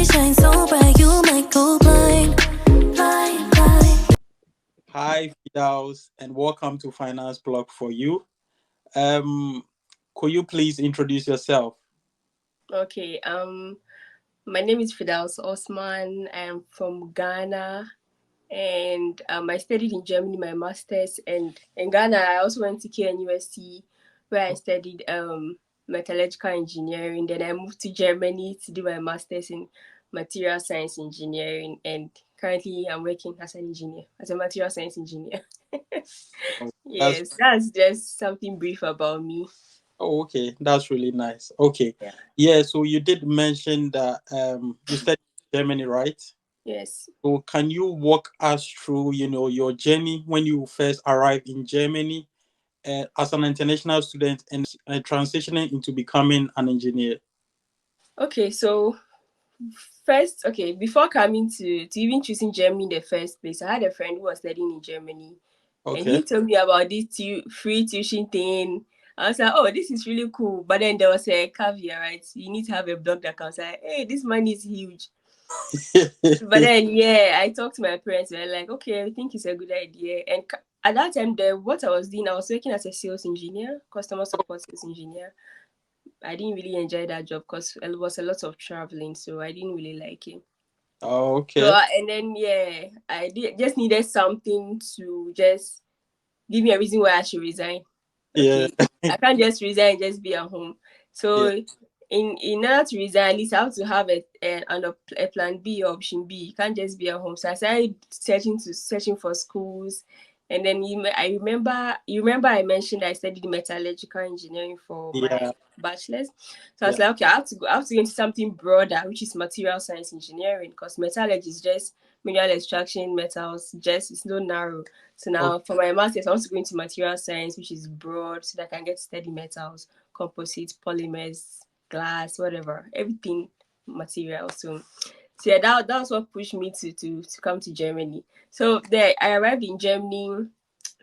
they shine so bright, you might go blind, blind, blind. Hi, Firdaws, and welcome to Finance Blog for You. Um, could you please introduce yourself? Okay, my name is Firdaws Osman. I'm from Ghana, and I studied in Germany my masters. And in Ghana, I also went to KNUST, where I studied metallurgical engineering. Then I moved to Germany to do my masters in material science engineering, and currently I'm working as an engineer, as a material science engineer. Oh, that's Yes, that's just something brief about me. okay. That's really nice. Okay, Yeah. yeah. So you did mention that you studied in Germany, right? Yes. So can you walk us through, your journey when you first arrived in Germany as an international student and transitioning into becoming an engineer? Okay, so first, okay, before coming to even choosing Germany in the first place, I had a friend who was studying in Germany, and Okay. he told me about this free tuition thing. I was like, oh, this is really cool. But then there was a caveat, right? You need to have a blocked account. I was like, hey, this money is huge. But then, yeah, I talked to my parents. They're like, okay, I think it's a good idea. And at that time, what I was doing, I was working as a sales engineer, customer support sales engineer. I didn't really enjoy that job because it was a lot of traveling, so I didn't really like it. So Okay. and then just needed something to just give me a reason why I should resign. Yeah. Okay, I can't just resign and just be at home. So Yeah. in order to resign, at least I have to have a plan B or option B. You can't just be at home. So I started searching for schools, and then you remember I mentioned I studied metallurgical engineering for Yeah. my bachelor's. So I was Yeah. like, okay, I have to go into something broader, which is material science engineering, because metallurgy is just mineral extraction, metals, just it's no narrow. So Okay. now for my master's, I want to go into material science, which is broad, so that I can get to study metals, composites, polymers, glass, whatever, everything material. So yeah, that was what pushed me to come to Germany. So there, I arrived in Germany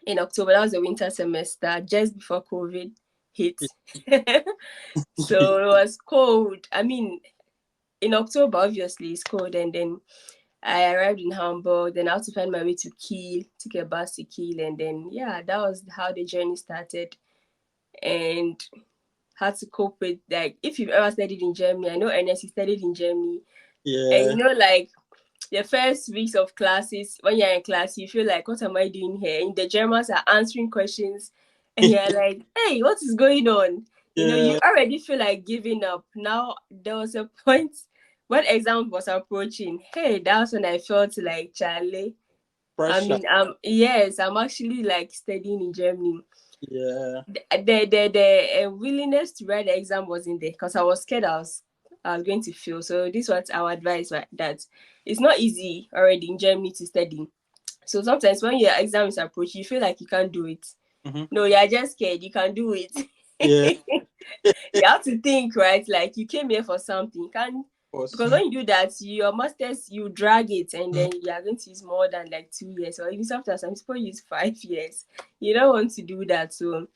in October. That was the winter semester, just before COVID hit. So it was cold. I mean, in October, obviously, it's cold, and then I arrived in Hamburg, then I had to find my way to Kiel, took a bus to Kiel, and then yeah, that was how the journey started. And had to cope with, like, if you've ever studied in Germany, I know Ernest, he studied in Germany, and Yeah. like the first weeks of classes, when you're in class, you feel like, what am I doing here? And the Germans are answering questions, and you're like, hey, what is going on? You Yeah. already feel like giving up. Now, there was a point when exam was approaching. Hey, that's when I felt like, Charlie. I Pressure. mean, yes, I'm actually like studying in Germany. Yeah. The willingness to write the exam wasn't there because I was scared I was going to fail. So this was our advice, right, that it's not easy already in Germany to study. So sometimes when your exam is approached, you feel like you can't do it. Mm-hmm. No, you're just scared. You can do it. Yeah. You have to think, right? Like you came here for something. You can't, Was because when you do that, your masters you drag it, and then you are going to use more than like 2 years, or even sometimes some people use 5 years. You don't want to do that. So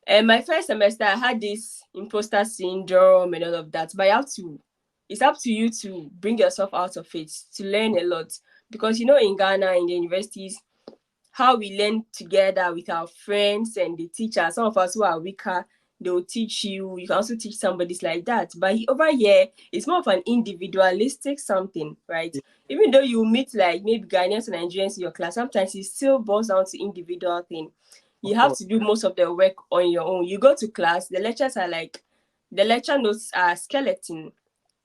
and my first semester, I had this imposter syndrome and all of that. But it's up to you to bring yourself out of it, to learn a lot. Because in Ghana, in the universities, how we learn together with our friends and the teachers, some of us who are weaker, they will teach you. You can also teach somebody like that. But over here, it's more of an individualistic something, right? Even though you meet like maybe Ghanaians and Nigerians in your class, sometimes it still boils down to individual thing. You of have course. to do most of the work on your own. You go to class, the lecture notes are skeleton.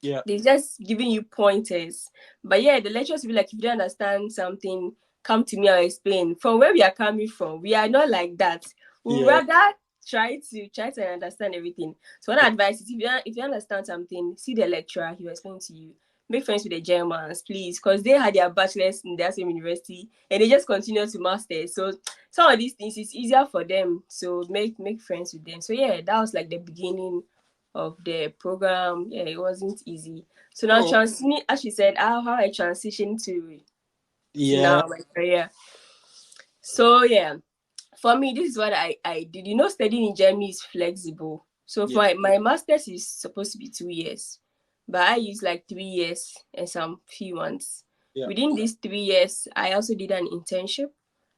Yeah. They're just giving you pointers. But yeah, the lecturers will be like, if you don't understand something, come to me, I'll explain. From where we are coming from, we are not like that. We Yeah. rather try to understand everything. So one advice is, if you understand something, see the lecturer, he will explain to you. Make friends with the Germans, please, because they had their bachelors in their same university and they just continue to master. So some of these things is easier for them. So make friends with them. So yeah, that was like the beginning of the program. Yeah, it wasn't easy. So now Oh. as she said, how I transitioned to Yeah. now my career. So yeah, for me, this is what I did. Studying in Germany is flexible. So Yeah. for my master's is supposed to be 2 years. but I used like 3 years and some few months. Yeah. Within these 3 years, I also did an internship.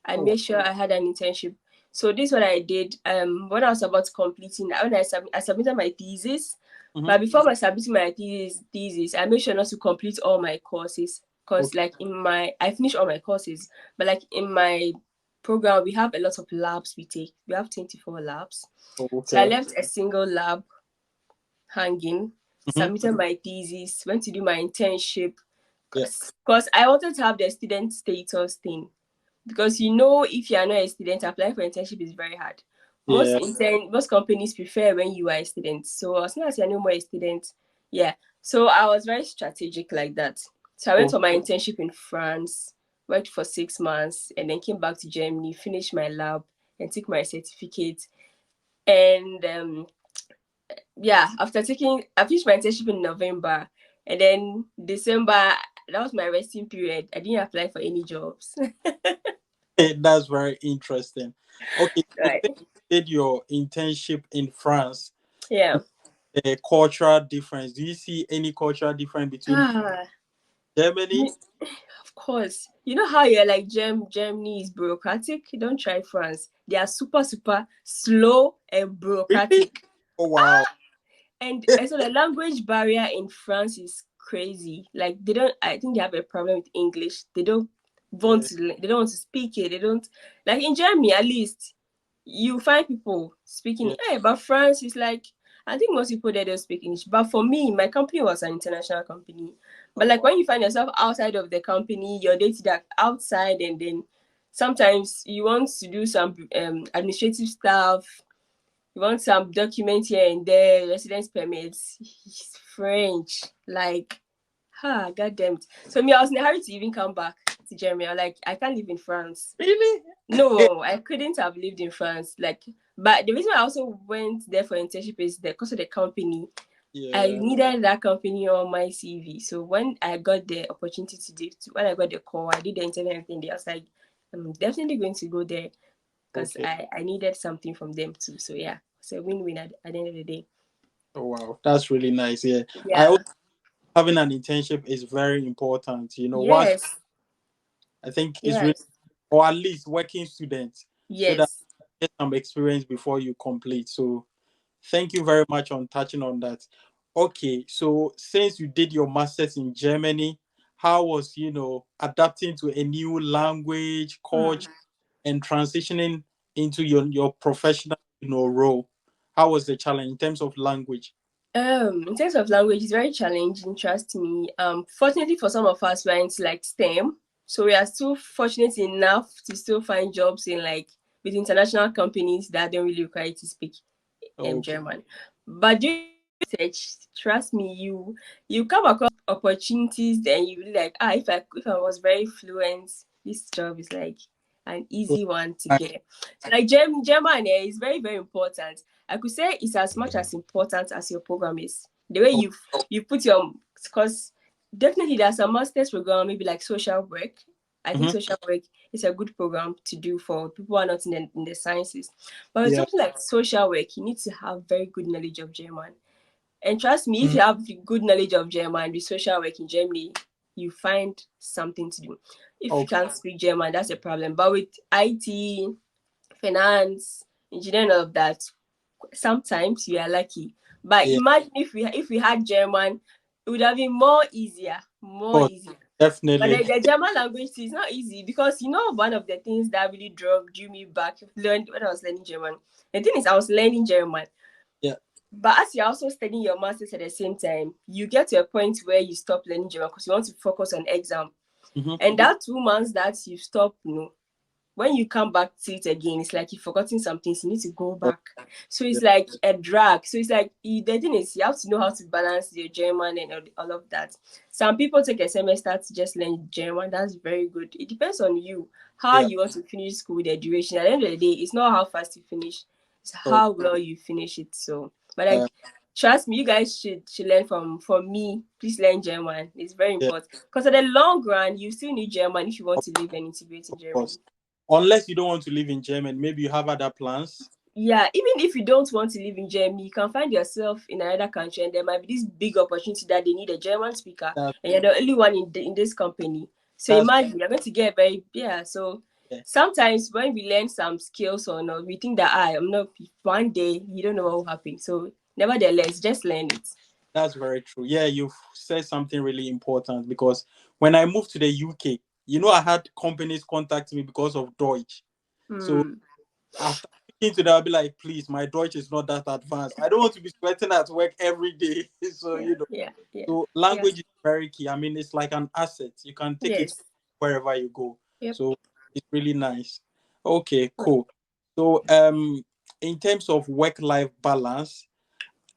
I Oh, made sure I had an internship. So this is what I did. When I was about completing, when I submitted my thesis, mm-hmm. but before I submitted my thesis, I made sure not to complete all my courses. Because Okay. like I finished all my courses, but like in my program, we have a lot of labs we take. We have 24 labs. Oh, So I okay. left a single lab hanging, Mm-hmm. submitted my thesis, went to do my internship. Yeah. Because I wanted to have the student status thing. Because if you are not a student, applying for internship is very hard. Yeah. Most companies prefer when you are a student. So as soon as you're no more a student, yeah. So I was very strategic like that. So I went Oh, for my internship in France, worked for 6 months, and then came back to Germany, finished my lab, and took my certificate. And yeah, I finished my internship in November, and then December, that was my resting period. I didn't apply for any jobs. that's very interesting. Okay, so Right. since you did your internship in France, Yeah. a cultural difference. Do you see any cultural difference between Ah, Germany? of course. You know how you're like Germany is bureaucratic? Don't try France. They are super, super slow and Really? bureaucratic. Oh wow. And so the language barrier in France is crazy. Like I think they have a problem with English. Yeah, They don't want to speak it. They don't like in Germany at least you find people speaking. yeah. Hey, but France is like I think most people there don't speak English. But for me, my company was an international company. Oh But like wow. when you find yourself outside of the company, you're dating outside, and then sometimes you want to do some administrative stuff. You want some document here and there, residence permits. He's French. Like, god damn it. So me, I was in a hurry to even come back to Germany. I was like, I can't live in France. Really? No, I couldn't have lived in France. Like, but the reason I also went there for internship is that because of the company. I Yeah. needed that company on my CV. So when I got the opportunity when I got the call, I did the interview and everything. I was like, I'm definitely going to go there because Okay. I needed something from them too. So yeah, it's a win-win at the end of the day. Oh wow. That's really nice. Yeah. I Yeah. also having an internship is very important. Once Yes. I think it's really, Yes. or at least working students, so that Yes. you get some experience before you complete. So thank you very much on touching on that. Okay, so since you did your masters in Germany, how was adapting to a new language, culture, and transitioning into your professional role? How was the challenge in terms of language? In terms of language, it's very challenging, trust me. Fortunately for some of us, we're into like STEM. So we are still fortunate enough to still find jobs in like with international companies that don't really require you to speak Okay. German. But during research, trust me, you come across opportunities, then you be like, if I was very fluent, this job is like an easy one to get. So like German is very, very important. I could say it's as much as important as your program is. The way Oh, you put your because definitely there's a master's program, maybe like social work. I think mhm. social work is a good program to do for people who are not in the sciences. But with Yeah. something like social work, you need to have very good knowledge of German. And trust me, if Mhm. you have good knowledge of German with social work in Germany, you find something to do. If you Okay. can't speak German, that's a problem. But with IT, finance, engineering, all of that, sometimes we are lucky. But Yeah. imagine if we had German, it would have been more easier, more Oh, easier. But definitely. the German language is not easy because one of the things that really drew me back when I was learning German. The thing is, I was learning German, Yeah. but as you're also studying your masters at the same time, you get to a point where you stop learning German because you want to focus on exam. Mhm. And that 2 months that you stop, when you come back to it again, it's like you've forgotten some things. You need to go Oh, back. So yeah. it's like a drag. So it's like the thing is you have to know how to balance your German and all of that. Some people take a semester to just learn German. That's very good. It depends on you how Yeah. you want to finish school, the duration. At the end of the day, it's not how fast you finish, it's Oh, how well you finish it. So, but uh, like, trust me, you guys should learn from me. Please learn German. It's very yeah. important because at the long run, you still need German if you want Of to live and integrate in course. Germany. Unless you don't want to live in Germany, maybe you have other plans. yeah, even if you don't want to live in Germany, you can find yourself in another country, and there might be this big opportunity that they need a German speaker, That, and you're the only one in this company. So that's imagine you're going to get very, yeah. So yeah, sometimes when we learn some skills or not, we think that I'm not, one day you don't know what will happen. So nevertheless, just learn it. that's very true. Yeah, you've said something really important because when I moved to the UK, I had companies contact me because of Deutsch. So Hmm. after speaking to them, I'll be like, please, my Deutsch is not that advanced. I don't want to be sweating at work every day. So, Yeah, yeah, yeah, so yeah. language is very key. I mean, it's like an asset. You can take it Yes. wherever you go. Yep. So it's really nice. Okay, cool. So in terms of work-life balance,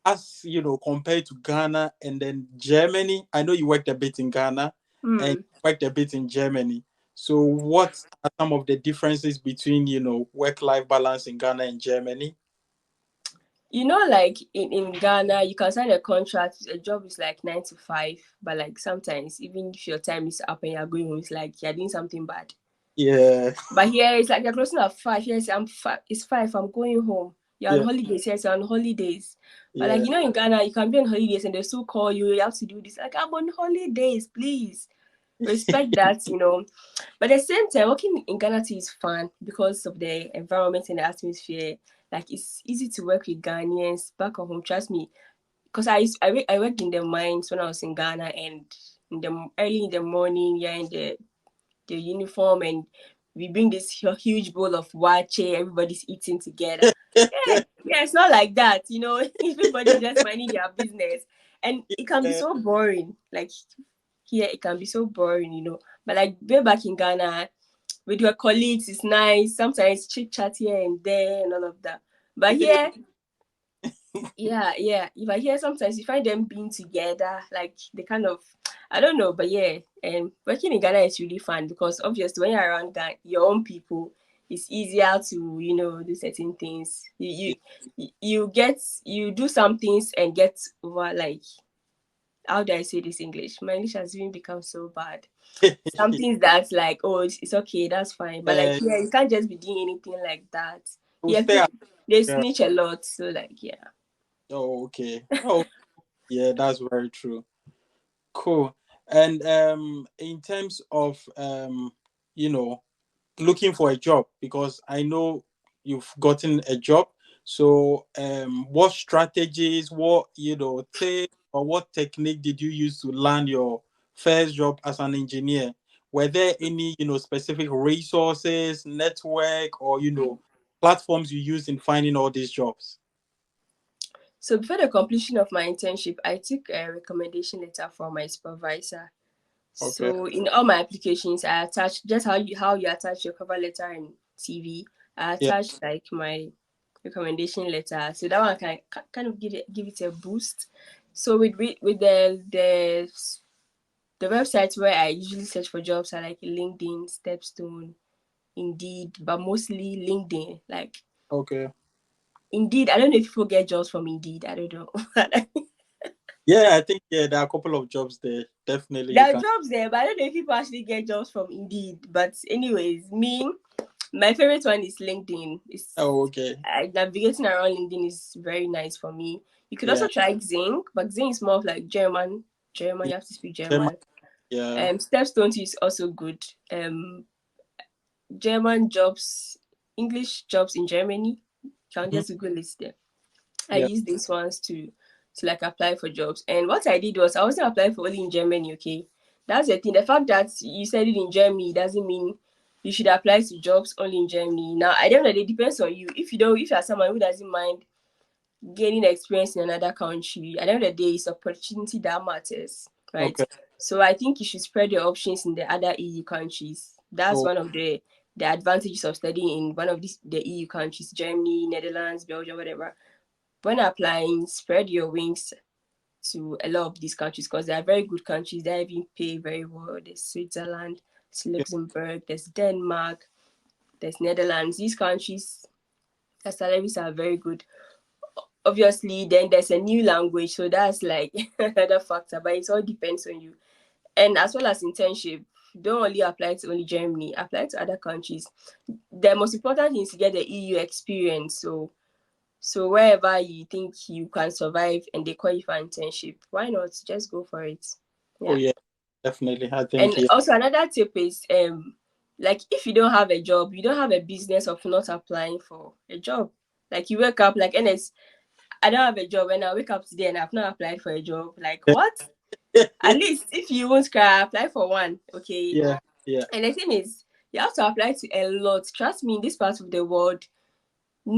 as compared to Ghana and then Germany, I know you worked a bit in Ghana and Hmm. worked a bit in Germany. So what are some of the differences between, work-life balance in Ghana and Germany? Like in Ghana, you can sign a contract. A job is like 9 to 5, but like sometimes, even if your time is up and you're going home, it's like you're doing something bad. Yeah. But here, it's like you're closing at 5. Here, it's 5. I'm going home. You're on Yeah. holidays. Yes, you're on holidays. But like Yeah. in Ghana, you can be on holidays and they still call you. You have to do this. Like, I'm on holidays, please respect that. But at the same time, working in Ghana too is fun because of the environment and the atmosphere. Like it's easy to work with Ghanaians back at home. Trust me, because I worked in the mines when I was in Ghana, and in the early in the morning, yeah, in the uniform, and we bring this huge bowl of wache. Everybody's eating together. Yeah, yeah, it's not like that. Everybody's just minding their business, and it can be Yeah. so boring. Like here, it can be so boring. But like way back in Ghana, with your colleagues, it's nice. Sometimes chit chat here and there and all of that. But here, yeah, yeah. If I hear sometimes you find them being together, like they kind of, I don't know, but yeah. And working in Ghana is really fun because obviously when you're around your own people, it's easier to do certain things. You do some things and get over, like, how do I say this English? My English has even become so bad. Some things that's like, oh, it's okay, that's fine. But like Yeah. here, you can't just be doing anything like that. We'll Yeah, stay people, at they yeah. snitch a lot. So like, yeah. Oh, okay. Oh, yeah, that's very true. Cool. And in terms of you know, looking for a job, because I know you've gotten a job. So, what strategies, what tips, or what technique did you use to land your first job as an engineer? Were there any specific resources, network, or platforms you used in finding all these jobs? So before the completion of my internship, I took a recommendation letter from my supervisor. Okay. So in all my applications, I attached just how you attach your cover letter and CV. I Yeah. attached like my recommendation letter, so that one can kind of give it a boost. So with the websites where I usually search for jobs are like LinkedIn, Stepstone, Indeed, but mostly LinkedIn. Like Okay. Indeed, I don't know if people get jobs from Indeed. I don't know. Yeah, I think there are a couple of jobs there. Definitely, you There are can. jobs there, but I don't know if people actually get jobs from Indeed. But anyways, my favorite one is LinkedIn. Oh, okay. Navigating around LinkedIn is very nice for me. You could Yeah. also try Xing, but Xing is more of like German. German, Yeah. you have to speak German. German. Yeah. Stepstone is also good. German jobs, English jobs in Germany. You can Mhm. just Google it there. I Yeah. use these ones to like apply for jobs. And what I did was I wasn't applying for only in Germany, okay? That's the thing. The fact that you said it in Germany doesn't mean you should apply to jobs only in Germany. Now, at the end of the day, it depends on you. If you're someone who doesn't mind gaining experience in another country, at the end of the day, it's opportunity that matters, right? Okay. So I think you should spread your options in the other EU countries. That's Oh, one of the advantages of studying in one of the EU countries, Germany, Netherlands, Belgium, whatever. When applying, spread your wings to a lot of these countries because they are very good countries. They even pay very well. There's Switzerland, there's yeah. Luxembourg, there's Denmark, there's Netherlands. These countries, their salaries are very good. Obviously, then there's a new language, so that's like another factor, but it all depends on you. And as well as internship, don't only apply to only Germany, apply to other countries. The most important thing is to get the EU experience. So So wherever you think you can survive and they call you for internship, why not just go for it? Oh Yeah. yeah, definitely. I think And yeah. also another tip is like if you don't have a job, you don't have a business of not applying for a job. Like you wake up like NS, I don't have a job and I wake up today and I've not applied for a job. Like what? At least if you won't cry, apply for one. Okay. Yeah, yeah, And the thing is, you have to apply to a lot. Trust me, in this part of the world,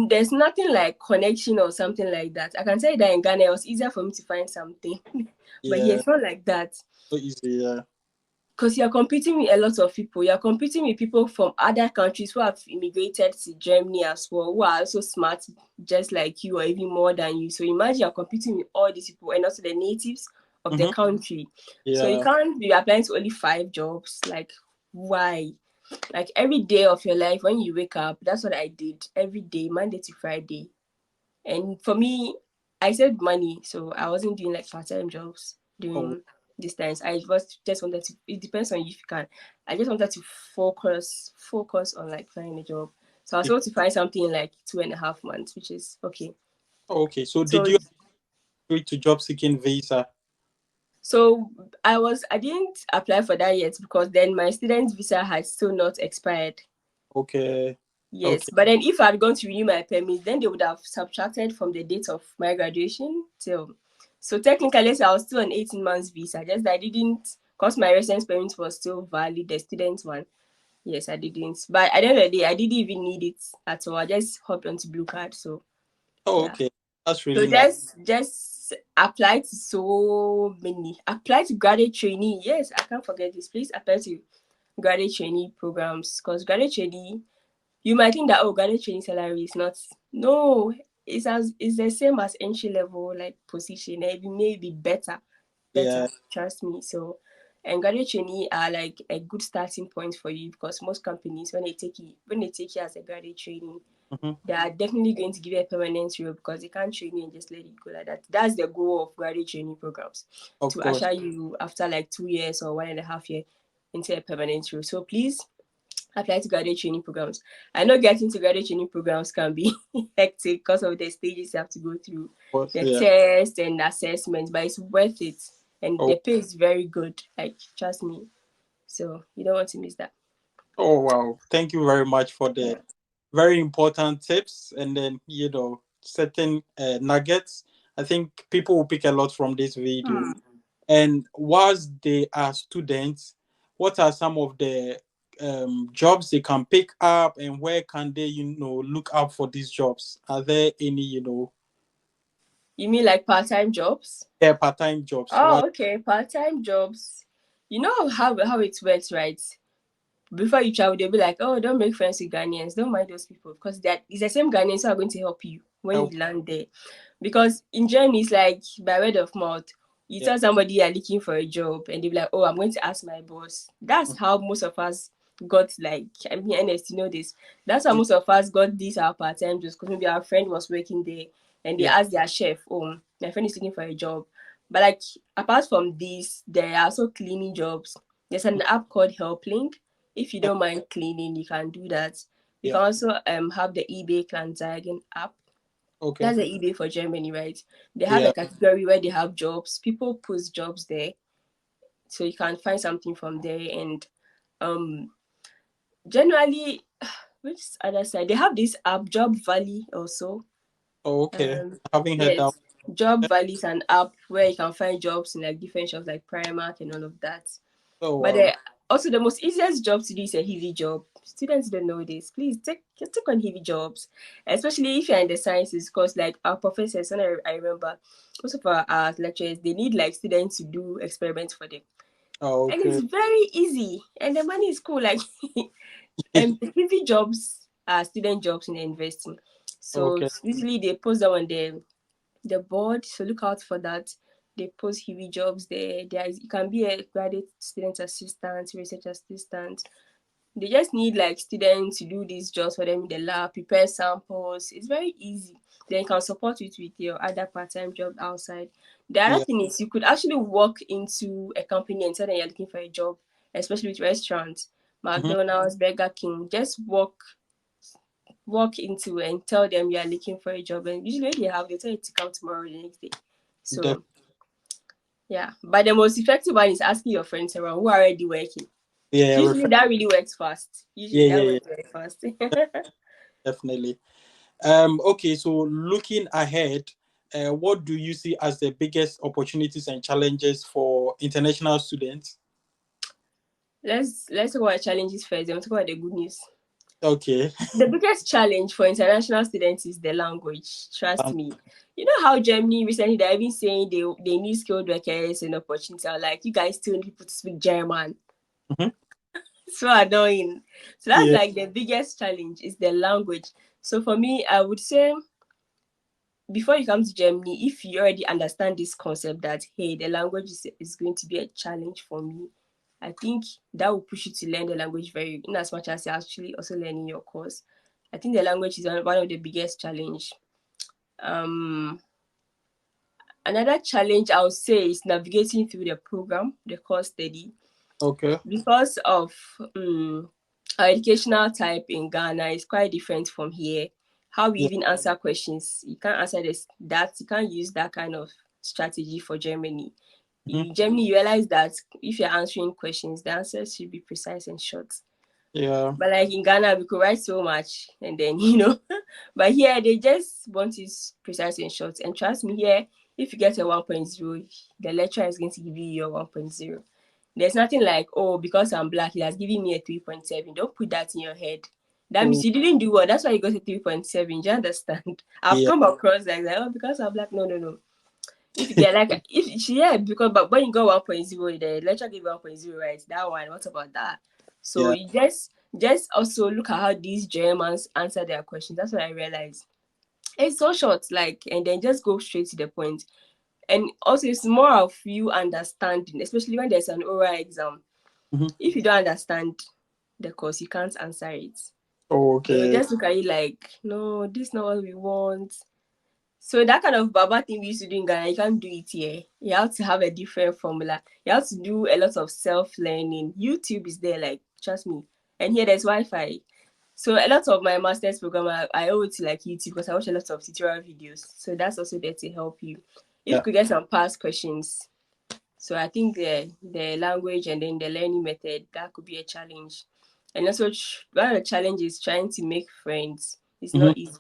there's nothing like connection or something like that. I can tell you that in Ghana, it was easier for me to find something. But here, yeah. it's not like that. So easy, yeah. Because you're competing with a lot of people. You're competing with people from other countries who have immigrated to Germany as well, who are also smart, just like you, or even more than you. So imagine you're competing with all these people and also the natives of the Mm-hmm. country. So you Yeah. can't be applying to only 5 jobs. Like, why? Like every day of your life, when you wake up, that's what I did every day, Monday to Friday. And for me, I saved money, so I wasn't doing like part-time jobs Oh, during these times. I was just wanted to. It depends on you if you can. I just wanted to focus on like finding a job. So I was it- able to find something in like 2.5 months, which is okay. okay. So did So you agree to job seeking visa? so I didn't apply for that yet because then my student visa had still not expired. Okay. Yes, Okay. but then if I had gone to renew my permit, then they would have subtracted from the date of my graduation till. So technically, yes, I was still on 18 months visa. Just that I didn't, because my residence permit was still valid, the student one. Yes, I didn't. But at the end of the day, I didn't even need it at all. I just hopped onto Blue Card. So Oh, yeah. okay. That's So really nice. just apply to so many. Apply to graduate trainee. Yes, I can't forget this. Please apply to graduate trainee programs because graduate trainee you might think that graduate training salary is not. No, it's the same as entry level like position. It may be better. Yeah. Trust me. So, and graduate trainee are like a good starting point for you because most companies when they take you as a graduate trainee, Mm-hmm. they are definitely going to give you a permanent role because they can't train you and just let you go like that. That's the goal of graduate training programs Of to course. usher you after like 2 years or 1.5 year into a permanent role. So please apply to graduate training programs. I know getting to graduate training programs can be hectic because of the stages you have to go through, But the yeah. test and assessments, but it's worth it. And Oh. the pay is very good. Like, trust me. So you don't want to miss that. Oh wow. Thank you very much for the Yeah. very important tips and then certain nuggets. I think people will pick a lot from this video. And whilst they are students, what are some of the jobs they can pick up, and where can they, look out for these jobs? Are there any, You mean like part-time jobs? part-time jobs? What? Oh, okay. Part-time jobs. You know how it works, right? Before you travel, they'll be like, oh, don't make friends with Ghanaians. Don't mind those people because it's the same Ghanaians who are going to help you when Help? you land there. Because in Germany, it's like by word of mouth. You Yeah. tell somebody you're looking for a job and they'll be like, oh, I'm going to ask my boss. That's how most of us got, like, I mean, honest, you know this. That's how Yeah. most of us got these our part-time jobs because maybe our friend was working there and they Yeah. asked their chef, oh, my friend is looking for a job. But like, apart from this, there are also cleaning jobs. There's an app called Helplink. If you don't mind cleaning, you can do that. You Yeah. can also have the eBay Kleinanzeigen app. Okay. That's the eBay for Germany, right? They have Yeah. a category where they have jobs. People post jobs there, so you can find something from there. And um, generally, which other side they have this app, Job Valley, also. Oh, okay. I haven't heard that. Yes, Job Valley is an app where you can find jobs in like different shops like Primark and all of that. Oh But wow. also the most easiest job to do is a heavy job. Students don't know this. Please take on heavy jobs, especially if you're in the sciences. Because like our professors, and I remember most of our lecturers, they need like students to do experiments for them, Oh, and it's okay. very easy, and the money is cool. Like, and heavy jobs are student jobs in the university. So Okay. usually they post them on the board, so look out for that. They post heavy jobs there. You can be a graduate student assistant, research assistant. They just need like students to do these jobs for them in the lab, prepare samples. It's very easy. Then you can support it with your other part-time job outside. The other Yeah. thing is you could actually walk into a company and tell them you're looking for a job, especially with restaurants, Hmm. McDonald's, Burger King. Just walk walk into and tell them you are looking for a job, and usually when they have, they tell you to come tomorrow or the next day. Def- So yeah, but the most effective one is asking your friends around who are already working. yeah, Usually that really works fast. Usually yeah, that yeah, yeah, works very fast. definitely. Okay, so looking ahead, what do you see as the biggest opportunities and challenges for international students? Let's talk about challenges first, then we'll talk about the good news. Okay. The biggest challenge for international students is the language. Trust Um, me. You know how Germany recently they've been saying they need skilled workers and opportunities. I'm like, you guys still need people to speak German. mhm. So annoying. So that's Yeah. like the biggest challenge is the language. So for me, I would say before you come to Germany, if you already understand this concept that hey, the language is going to be a challenge for me, I think that will push you to learn the language very in as much as you're actually also learning your course. I think the language is one of the biggest challenge. Um, Another challenge I would say is navigating through the program, the course study, Okay. because of our educational type in Ghana is quite different from here. How we Yeah. even answer questions, you can't answer this that you can't use that kind of strategy for Germany. Mhm. In Germany, you realize that if you're answering questions, the answers should be precise and short. Yeah. But like in Ghana, we could write so much and then but here they just want it precise and short. And trust me, here, if you get a 1.0, the lecturer is going to give you your 1.0. There's nothing like, oh, because I'm black, he has given me a 3.7. Don't put that in your head. That means Oh, you didn't do well. That's why you got a 3.7. Do you understand? I've yeah. come across like that. Oh, because I'm black. No, no, no. If you get like, if yeah, because but when you go 1.0, the lecturer give 1.0, right? That one, what about that? So Yeah. you just also look at how these Germans answer their questions. That's what I realized. It's so short, like, and then just go straight to the point. And also, it's more of you understanding, especially when there's an oral exam. Mhm. If you don't understand the course, you can't answer it. They will Okay. just look at you like, no, this is not what we want. So that kind of baba thing we used to do in Ghana, you can't do it here. You have to have a different formula. You have to do a lot of self-learning. YouTube is there, like, trust me. And here there's Wi-Fi. So a lot of my master's program, I owe it to like YouTube because I watch a lot of tutorial videos. So that's also there to help you. If you Yeah. could get some past questions. So I think the language and then the learning method, that could be a challenge. And also one of the challenges trying to make friends. It's Mhm. not easy.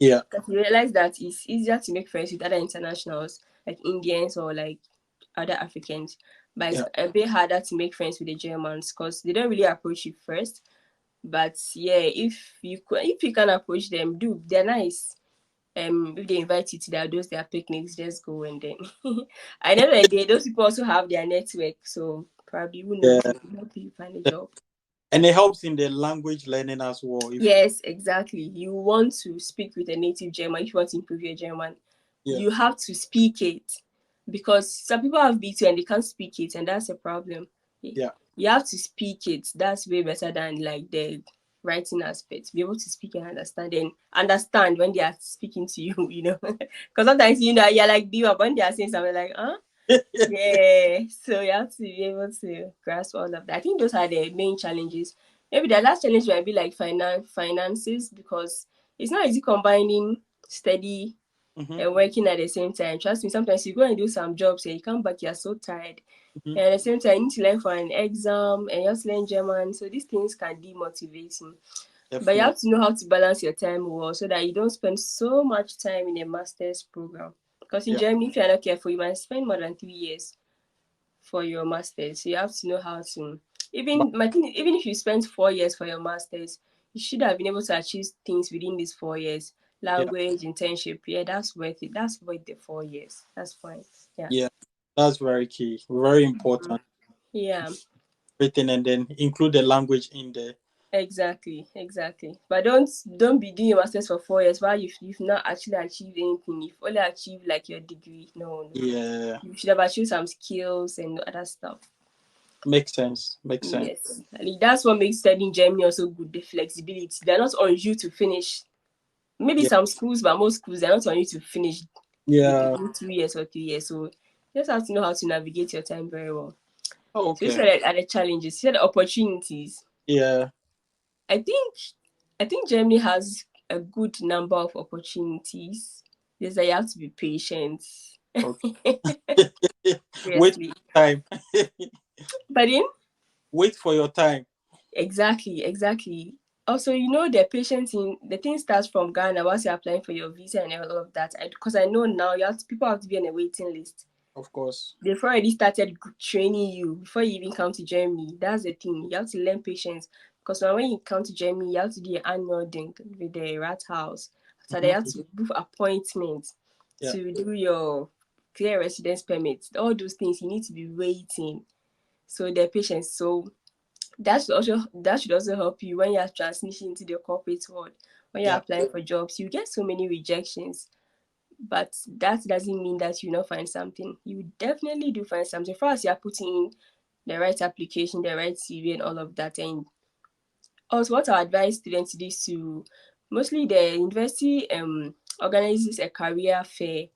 Yeah. Because you realize that it's easier to make friends with other internationals like Indians or like other Africans, but it's Yeah. a bit harder to make friends with the Germans because they don't really approach you first. But yeah, if you can approach them, do they're nice. If they invite you to their picnics, just go and then I know that those people also have their network, so probably who knows, Yeah. maybe help you find a job. And it helps in the language learning as well. If Yes, exactly. You want to speak with a native German. If you want to improve your German, yeah. you have to speak it because some people have B2 and they can't speak it, and that's a problem. Yeah. You have to speak it. That's way better than like the writing aspect. Be able to speak and understand when they are speaking to you, Because sometimes you're like but when they are saying something like, huh? Yeah, so you have to be able to grasp all of that. I think those are the main challenges. Maybe the last challenge might be like finances because it's not easy combining study Mhm. and working at the same time. Trust me, sometimes you go and do some jobs and you come back, you're so tired. Mhm. And at the same time, you need to learn for an exam and you have to learn German. So these things can demotivate you. But you Definitely. have to know how to balance your time well so that you don't spend so much time in a master's program. Because in Yeah. Germany, if you're not careful, you might spend more than 3 years for your master's. So you have to know how to But even if you spend 4 years for your master's, you should have been able to achieve things within these 4 years. yeah. Language, internship, yeah, that's worth it. That's worth the 4 years. That's fine. Yeah. Yeah. That's very key. Very important. Yeah. Written and then include the language in there. Exactly, exactly. But don't be doing your masters for 4 years while you've not actually achieved anything. You've only achieved like your degree. No, no. Yeah. You should have achieved some skills and other stuff. Makes sense. Makes sense. Yes. And that's what makes studying Germany also good, the flexibility. They're not on you to finish. Maybe Yeah. some schools, but most schools they're not on you to finish Yeah. within 2 years or 3 years. So you just have to know how to navigate your time very well. Oh, So these okay. are the challenges, these are the opportunities. Yeah. I think I think Germany has a good number of opportunities. Just that you have to be patient. Okay. Wait Seriously. for your time. But then, Wait for your time. exactly. Also, the patience in the thing starts from Ghana once you're applying for your visa and all of that. Because I know now people have to be on a waiting list. Of course. They've already started training you before you even come to Germany. That's the thing. You have to learn patience. Because when you come to Germany, you have to do your annual thing with the rat house. So they have to book appointments Yeah. to do your clear residence permit. All those things you need to be waiting. So they're patient. So that should also help you when you're transitioning to the corporate world. When you're Yeah. applying for jobs, you get so many rejections, but that doesn't mean that you not find something. You definitely do find something. First, you're putting in the right application, the right CV, and all of that. And also, what I advise students to do is to mostly the university organizes a career fair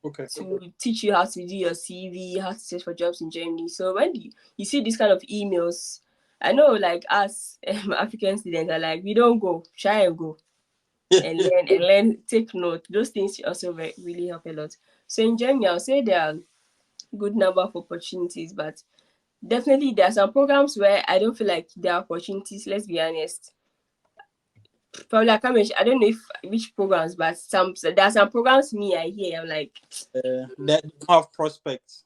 Okay. to teach you how to do your CV, how to search for jobs in Germany. So when you see this kind of emails, I know like us African students are like, we don't go, try and go and learn, take note. Those things also really help a lot. So in Germany, I'll say there are good number of opportunities, but definitely there are some programs where I don't feel like there are opportunities. Let's be honest. Probably I can't mention. I don't know if which programs, but there are some programs me I hear. I'm like, That don't have prospects.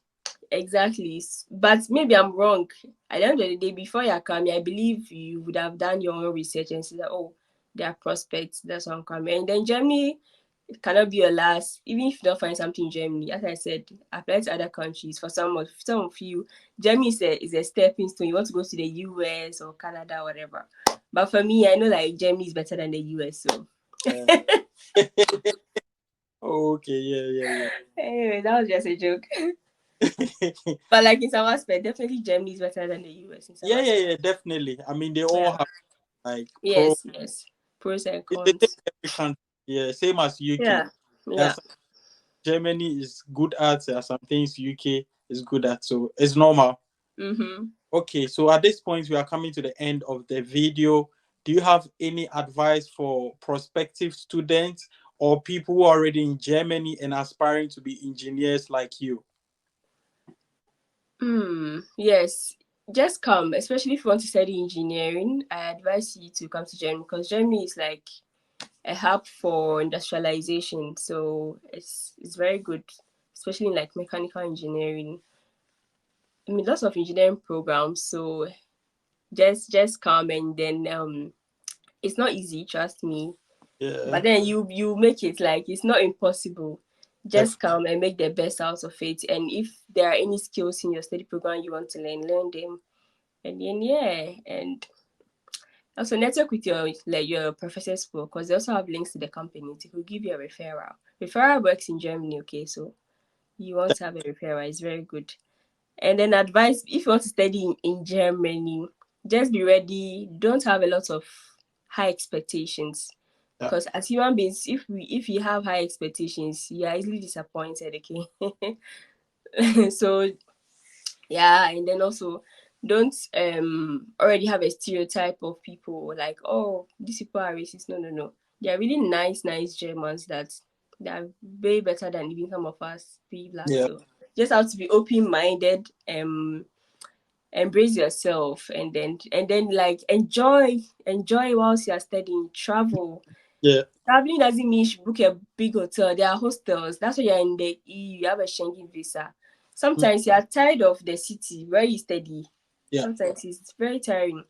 exactly. But maybe I'm wrong. At the end of the day, before you come here, I believe you would have done your own research and see that, oh, there are prospects, that's why I'm coming. And then Germany, it cannot be your last, even if you don't find something in Germany. As I said, apply to other countries. For some of you, Germany is a stepping stone. You want to go to the US or Canada, whatever. But for me, I know like Germany is better than the US. So Uh, okay. Yeah. anyway, that was just a joke. Yeah. But like in some aspect, definitely Germany is better than the US in some aspect. Yeah. Definitely. I mean, they all Yeah. have like pro. Yes. Pros and It's the same cons. in every country. Yeah. Same as UK. Yeah. There are Yeah. some Germany is good at. There are some things UK is good at. So it's normal. Mm-hmm. Okay. So at this point, we are coming to the end of the video. Do you have any advice for prospective students or people who are already in Germany and aspiring to be engineers like you? Yes. Just come, especially if you want to study engineering. I advise you to come to Germany because Germany is like a hub for industrialization. So it's very good, especially in like mechanical engineering. I mean, lots of engineering programs. So just come and then it's not easy, trust me. Yeah. But then you make it like it's not impossible. Just Definitely. come and make the best out of it. And if there are any skills in your study program you want to learn them. And then yeah, and also network with your professors because they also have links to the company. They could give you a referral. Referral works in Germany, okay? So you want to have a referral, it's very good. And then advice if you want to study in Germany, just be ready. Don't have a lot of high expectations. Yeah. Because as human beings, if you have high expectations, you are easily disappointed, okay? So yeah, and then also don't already have a stereotype of people like, oh, these people are racist. No. They are really nice Germans that are way better than even some of us be black. Yeah. So just have to be open minded, embrace yourself, and then like enjoy whilst you are studying. Yeah. Traveling doesn't mean you should book a big hotel. There are hostels. That's why you're in the EU. You have a Schengen visa. Mm. Sometimes you are tired of the city where you study. Yeah. Sometimes it's very tiring.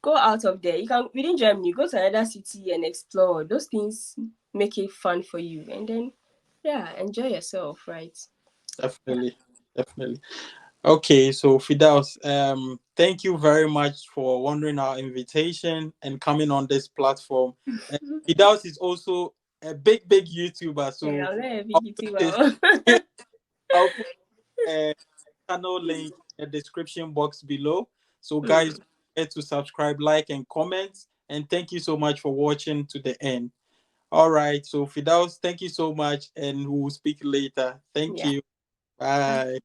Go out of there. You can within Germany, go to another city and explore. Those things make it fun for you. And then yeah, enjoy yourself, right? Yeah. Definitely. Definitely. Okay, so Firdaws, thank you very much for honoring our invitation and coming on this platform. Firdaws is also a big YouTuber, And so I'm not a I'll big put YouTuber. I'll put a channel link in the description box below. So guys, Mm, don't forget to subscribe, like, and comment. And thank you so much for watching to the end. All right, so Firdaws, thank you so much, and we'll speak later. Thank yeah. you. Bye.